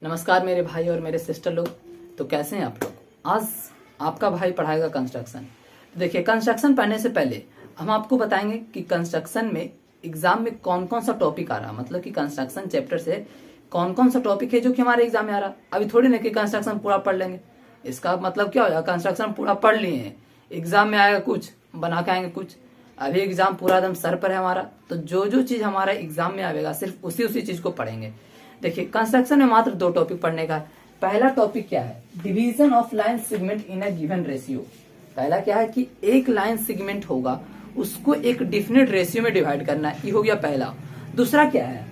नमस्कार मेरे भाई और मेरे सिस्टर लोग। तो कैसे हैं आप लोग। आज आपका भाई पढ़ाएगा कंस्ट्रक्शन। देखिए, कंस्ट्रक्शन पढ़ने से पहले हम आपको बताएंगे कि कंस्ट्रक्शन में एग्जाम में कौन कौन सा टॉपिक आ रहा, मतलब कि कंस्ट्रक्शन चैप्टर से कौन कौन सा टॉपिक है जो कि हमारे एग्जाम में आ रहा। अभी थोड़ी ना कि कंस्ट्रक्शन पूरा पढ़ लेंगे, इसका मतलब क्या होगा, कंस्ट्रक्शन पूरा पढ़ लिए हैं, एग्जाम में आएगा कुछ, बना के आएंगे कुछ। अभी एग्जाम पूरा एकदम सर पर है हमारा, तो जो जो चीज हमारा एग्जाम में आएगा सिर्फ उसी उसी चीज को पढ़ेंगे। देखिए, कंस्ट्रक्शन में मात्र दो टॉपिक पढ़ने का है। पहला टॉपिक क्या है, division of line segment in a given ratio. पहला क्या है कि एक लाइन सेगमेंट होगा, उसको एक डिफिनिट रेशियो में डिवाइड करना है, ये हो गया पहला। दूसरा क्या है,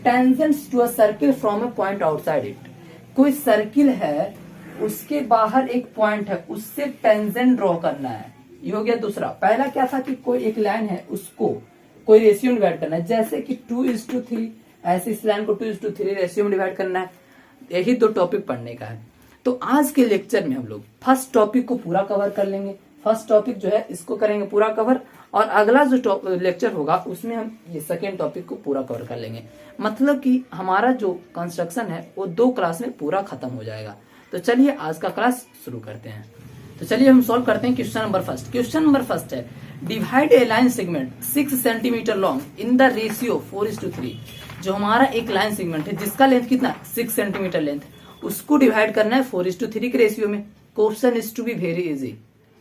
tangents to a circle from a point outside it. कोई सर्किल है, उसके बाहर एक पॉइंट है, उससे टेंजेंट ड्रॉ करना है, ये हो गया दूसरा। पहला क्या था कि कोई एक लाइन है, उसको कोई रेशियो में डिवाइड करना है, जैसे कि 2:3, ऐसे इस लाइन को 2:3 रेशियो में डिवाइड करना है। यही दो टॉपिक पढ़ने का है। तो आज के लेक्चर में हम लोग फर्स्ट टॉपिक को पूरा कवर कर लेंगे। फर्स्ट टॉपिक जो है इसको करेंगे पूरा कवर, और अगला जो लेक्चर होगा उसमें हम ये सेकेंड टॉपिक को पूरा कवर कर लेंगे। मतलब कि हमारा जो कंस्ट्रक्शन है वो 2 क्लास में पूरा खत्म हो जाएगा। तो चलिए आज का क्लास शुरू करते हैं। तो चलिए हम सॉल्व करते हैं question number first. Question number first है, divide a line segment 6 centimetre long in the ratio 4:3। जो हमारा एक लाइन सेगमेंट है जिसका लेंथ कितना, 6 सेंटीमीटर लेंथ, उसको डिवाइड करना है 4:3 के रेशियो में। Question is to be very easy.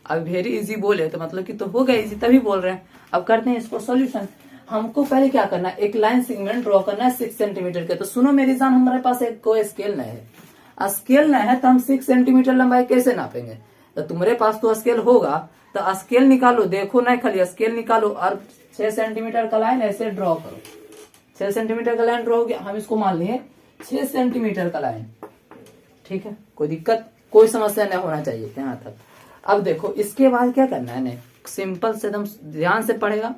अब वेरी इजी बोले तो मतलब कि तो हो गया इजी, तभी बोल रहे हैं। अब करते हैं इसको सॉल्यूशन। हमको पहले क्या करना है, एक लाइन सेगमेंट ड्रॉ करना है 6 सेंटीमीटर के। तो सुनो मेरी जान, हमारे पास एक कोई स्केल नहीं है। स्केल नहीं है तो हम 6 सेंटीमीटर लंबाई कैसे नापेंगे। तो तुम्हारे पास तो स्केल होगा, तो स्केल निकालो, देखो नहीं खाली स्केल निकालो और 6 सेंटीमीटर का लाइन ऐसे ड्रॉ करो। 6 सेंटीमीटर का लाइन ड्रॉ हो गया, हम इसको मान लिए 6 सेंटीमीटर का लाइन। ठीक है, कोई दिक्कत कोई समस्या नहीं होना चाहिए यहाँ तक। अब देखो इसके बाद क्या करना है ने, सिंपल से एकदम ध्यान से पढ़ेगा।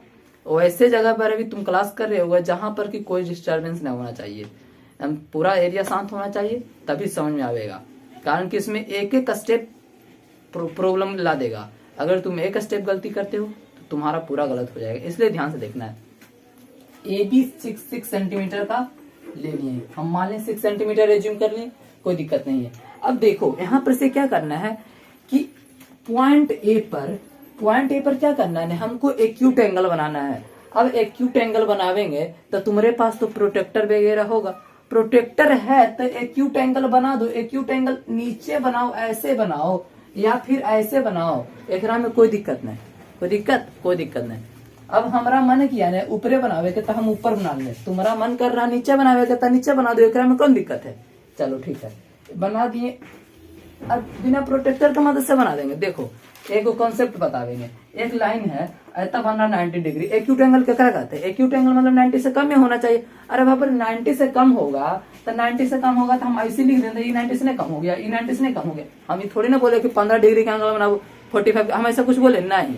वैसे जगह पर अभी तुम क्लास कर रहे होगा जहां पर कि कोई डिस्टर्बेंस नहीं होना चाहिए, पूरा एरिया शांत होना चाहिए, तभी समझ में आएगा। कारण कि इसमें एक एक स्टेप प्रॉब्लम ला देगा। अगर तुम एक स्टेप गलती करते हो तो तुम्हारा पूरा गलत हो जाएगा, इसलिए ध्यान से देखना है। ए बी 6 सेंटीमीटर का ले लिए, हम मान लें 6 सेंटीमीटर एज्यूम कर लें, कोई दिक्कत नहीं है। अब देखो यहाँ पर से क्या करना है कि पॉइंट ए पर क्या करना है, हमको एक्यूट एंगल बनाना है। अब एक्यूट एंगल बनावेंगे तो तुम्हारे पास तो प्रोटेक्टर वगैरह होगा। प्रोटेक्टर है तो एक्यूट एंगल बना दो। एक्यूट एंगल नीचे बनाओ, ऐसे बनाओ या फिर ऐसे बनाओ, एकरा में कोई दिक्कत नहीं, कोई दिक्कत नहीं। अब हमारा मन किया ने ऊपरे बनावे के तो हम ऊपर बना ले, तुम्हारा मन कर रहा नीचे बनावे के तो नीचे बना दो, एकरा में कौन दिक्कत है। चलो ठीक है, बना दिए। अब बिना प्रोटेक्टर की मदद से बना देंगे। देखो एक कॉन्सेप्ट बता देंगे, एक लाइन है ऐसा बनना 90 डिग्री। एक्यूट एंगल क्या कहते हैं, एक्यूट एंगल मतलब 90 से कम में होना चाहिए। अरे बाबा 90 से कम होगा तो 90 से कम होगा तो हम ऐसे लिख देते, 90 से नहीं कम हो गया, 90 से नहीं कम हो गया। हम ये थोड़ी ना बोले कि 15 डिग्री का एंगल बनाओ 45, हम ऐसा कुछ बोले नहीं।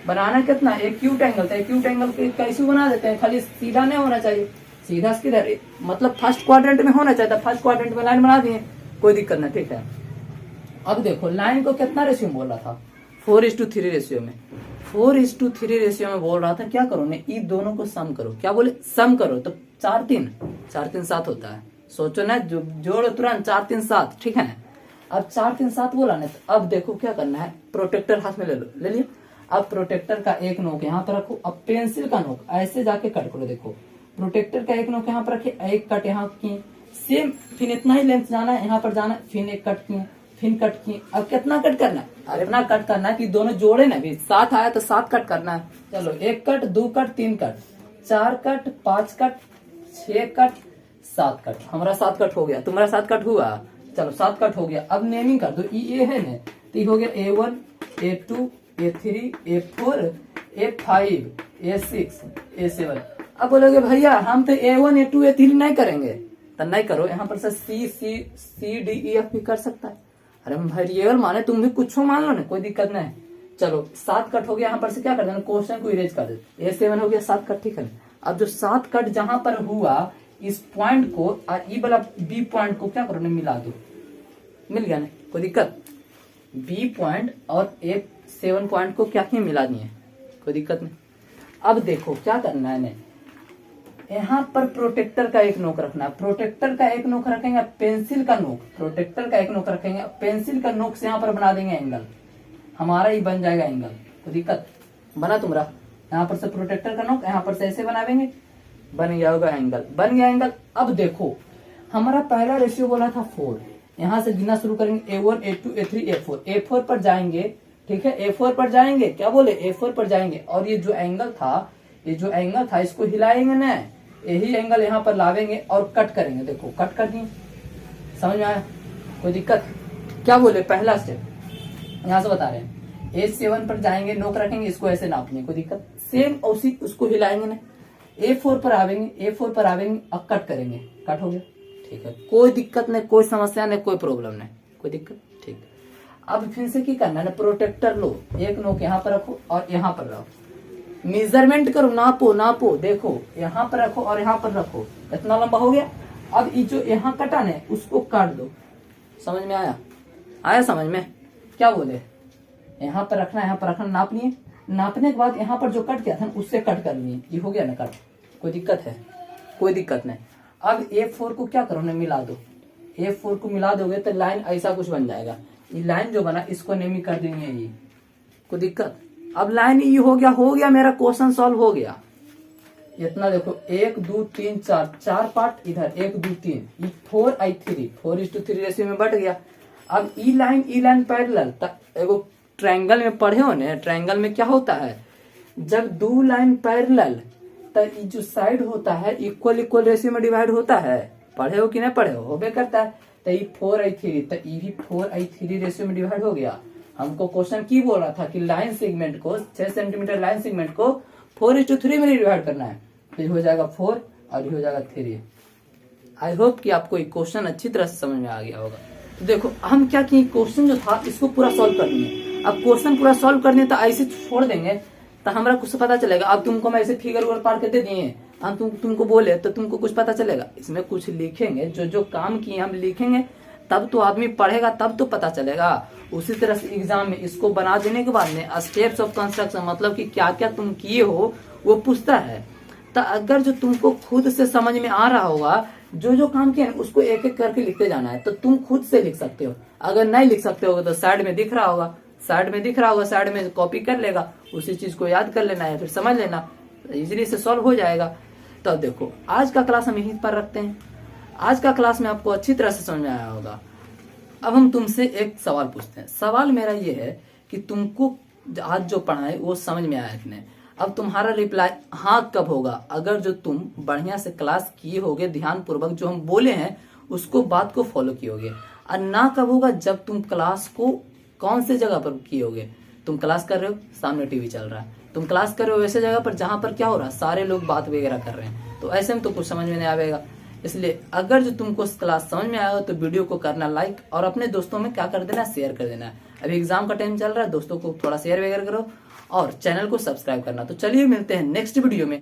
बनाना कितना, एक्यूट एंगल, तो एक्यूट एंगल कैसे बना देते हैं, खाली सीधा नहीं होना चाहिए, सीधा किधर मतलब फर्स्ट क्वाड्रेंट में होना चाहिए। फर्स्ट क्वाड्रेंट में लाइन बना दिए, कोई दिक्कत नहीं, ठीक है। अब देखो लाइन को कितना रेशियो में बोल रहा था, 4:3 रेशियो में। 4:3 रेशियो में बोल रहा था, क्या करो ने इन दोनों को सम करो। क्या बोले, सम करो। तो 4 3 7 होता है, सोचो ना, जोड़ो तुरंत, 4 3 7, ठीक है। अब 4 3 7 बोला ना, तो अब देखो क्या करना है, प्रोटेक्टर हाथ में ले लो, ले लिया। अब प्रोटेक्टर का एक नोक यहाँ पर रखो, अब पेंसिल का नोक ऐसे जाके कट करो। देखो प्रोटेक्टर का एक नोक यहाँ पर रखे, एक कट यहाँ किए, सेम फिर इतना ही लेंथ जाना है, यहाँ पर जाना है, फिर एक कट किए, फिर कट किए। अब कितना कट करना है, अरे इतना कट करना है कि दोनों जोड़े ना भी 7 आया तो 7 कट करना है। चलो 1 cut, 2 cut, 3 cut, 4 cut, 5 cut, 6 cut, 7 cut. हमारा 7 कट हो गया, तुम्हारा 7 कट हुआ, चलो 7 कट हो गया। अब नेमिंग कर दो, ये है ना, तो हो गया A1, A2, A3, A4, A5, A6, A7। अब बोलोगे भैया हम तो A1, A2, A3 नहीं करेंगे, तो नहीं करो, यहाँ पर से C, D, E, F भी कर सकता है। अरे वेरिएबल माने तुम भी कुछ मान लो ना, कोई दिक्कत नहीं। चलो 7 कट हो गया, यहाँ पर से क्या कर देना, क्वेश्चन को इरेज कर दे। A7 हो गया 7 कट, ठीक है। अब जो 7 कट जहां पर हुआ, इस पॉइंट को और ई वाला बी पॉइंट को क्या करो, मिला दो, मिल गया ना, कोई दिक्कत। बी पॉइंट और A7 पॉइंट को क्या किए, मिला दिए, कोई दिक्कत नहीं। अब देखो क्या करना है, यहाँ पर प्रोटेक्टर का एक नोक रखना है, प्रोटेक्टर का एक नोक रखेंगे, पेंसिल का नोक, प्रोटेक्टर का एक नोक रखेंगे, पेंसिल का नोक से यहाँ पर बना देंगे एंगल, हमारा ही बन जाएगा एंगल। तो दिक्कत बना तुम्हारा, यहाँ पर से प्रोटेक्टर का नोक, यहाँ पर से ऐसे बनावेंगे, बन गया होगा एंगल, बन गया एंगल। अब देखो हमारा पहला रेशियो बोला था 4, यहाँ से गिनना शुरू करेंगे A1 A2 A3 A4, A4 पर जाएंगे, ठीक है, A4 पर जाएंगे, क्या बोले A4 पर जाएंगे, और ये जो एंगल था, ये जो एंगल था इसको हिलाएंगे ना, यही एंगल यहाँ पर लावेंगे और कट करेंगे। देखो कट कर दिए, समझ में आया, कोई दिक्कत? क्या बोले पहला स्टेप यहाँ से बता रहे हैं, A7 पर जाएंगे, नोक रखेंगे, इसको ऐसे नापने, कोई दिक्कत? सेम उसी उसको हिलाएंगे ना, A4 पर आवेंगे, A4 पर आवेंगे, अब कट करेंगे, कट हो गया, ठीक है, कोई दिक्कत नहीं, कोई समस्या नहीं, कोई प्रॉब्लम नहीं, कोई दिक्कत, ठीक। अब फिर से क्या करना है, प्रोटेक्टर लो, एक नोक यहाँ पर रखो और यहाँ पर रखो, मेजरमेंट करो, नापो नापो, देखो यहाँ पर रखो और यहाँ पर रखो, इतना लंबा हो गया। अब ये जो यहाँ कटा है उसको काट दो, समझ में आया? आया समझ में? क्या बोले, यहाँ पर रखना, यहाँ पर रखना, नाप लिए, नापने के बाद यहाँ पर जो कट किया था उससे कट कर लिए, ये हो गया ना कट, कोई दिक्कत है? कोई दिक्कत नहीं। अब A4 को क्या करो ना, मिला दो, A4 को मिला दोगे तो लाइन ऐसा कुछ बन जाएगा, ये लाइन जो बना इसको नेमी कर देंगे, ये कोई दिक्कत? अब लाइन ये हो गया, मेरा क्वेश्चन सॉल्व हो गया। इतना देखो 1 2 3 4, 4 पार्ट इधर, 1 2 3, ये 4:3, 4:3 रेशियो में बढ़ गया। अब ई लाइन पैरेलल, एगो ट्रायंगल में पढ़े हो ना, ट्रायंगल में क्या होता है, जब दो लाइन पैरेलल तो ये जो साइड होता है इक्वल रेशियो में डिवाइड होता है, पढ़े हो कि नहीं पढ़े हो, होबे करता है। तो ये 4:3, तो ये भी 4:3 रेशियो में डिवाइड हो गया। हमको क्वेश्चन की बोल रहा था कि लाइन सेगमेंट को, 6 सेंटीमीटर लाइन सेगमेंट को 4:3 में डिवाइड करना है, तो ये हो जाएगा 4 और ये हो जाएगा 3। आई होप कि आपको ये क्वेश्चन अच्छी तरह से समझ में आ गया होगा। तो देखो हम क्या किए, क्वेश्चन जो था इसको पूरा सॉल्व कर दिए। अब क्वेश्चन पूरा सॉल्व करने तो ऐसे छोड़ देंगे तो हमारा कुछ पता चलेगा। अब तुमको मैं ऐसे फिगर उगर पार कर दे दिए, हम तुमको बोले तो तुमको कुछ पता चलेगा, इसमें कुछ लिखेंगे, जो काम किए हम लिखेंगे, तब तो आदमी पढ़ेगा, तब तो पता चलेगा। उसी तरह से एग्जाम में इसको बना देने के बाद में स्टेप्स ऑफ कंस्ट्रक्शन, मतलब कि क्या क्या तुम किए हो वो पूछता है। तो अगर जो तुमको खुद से समझ में आ रहा होगा, जो काम किया उसको एक एक करके लिखते जाना है, तो तुम खुद से लिख सकते हो। अगर नहीं लिख सकते हो तो साइड में दिख रहा होगा, साइड में कॉपी कर लेगा, उसी चीज को याद कर लेना है, फिर समझ लेना, इजीली से सॉल्व हो जाएगा। तो देखो आज का क्लास हम यहीं पर रखते हैं। आज का क्लास में आपको अच्छी तरह से समझ में आया होगा। अब हम तुमसे एक सवाल पूछते हैं। सवाल मेरा ये है कि तुमको आज जो पढ़ाए वो समझ में आया कि नहीं। अब तुम्हारा रिप्लाई हाँ कब होगा, अगर जो तुम बढ़िया से क्लास किए होगे, ध्यान पूर्वक जो हम बोले हैं उसको बात को फॉलो किए होगे। और ना कब होगा, जब तुम क्लास को कौन से जगह पर किए होगे। तुम क्लास कर रहे हो, सामने टीवी चल रहा है, तुम क्लास कर रहे हो वैसे जगह पर जहां पर क्या हो रहा है, सारे लोग बात वगैरह कर रहे हैं, तो ऐसे में तो कुछ समझ में नहीं आएगा। इसलिए अगर जो तुमको क्लास समझ में आया हो तो वीडियो को करना लाइक, और अपने दोस्तों में क्या कर देना, शेयर कर देना। अभी एग्जाम का टाइम चल रहा है, दोस्तों को थोड़ा शेयर वगैरह करो और चैनल को सब्सक्राइब करना। तो चलिए मिलते हैं नेक्स्ट वीडियो में।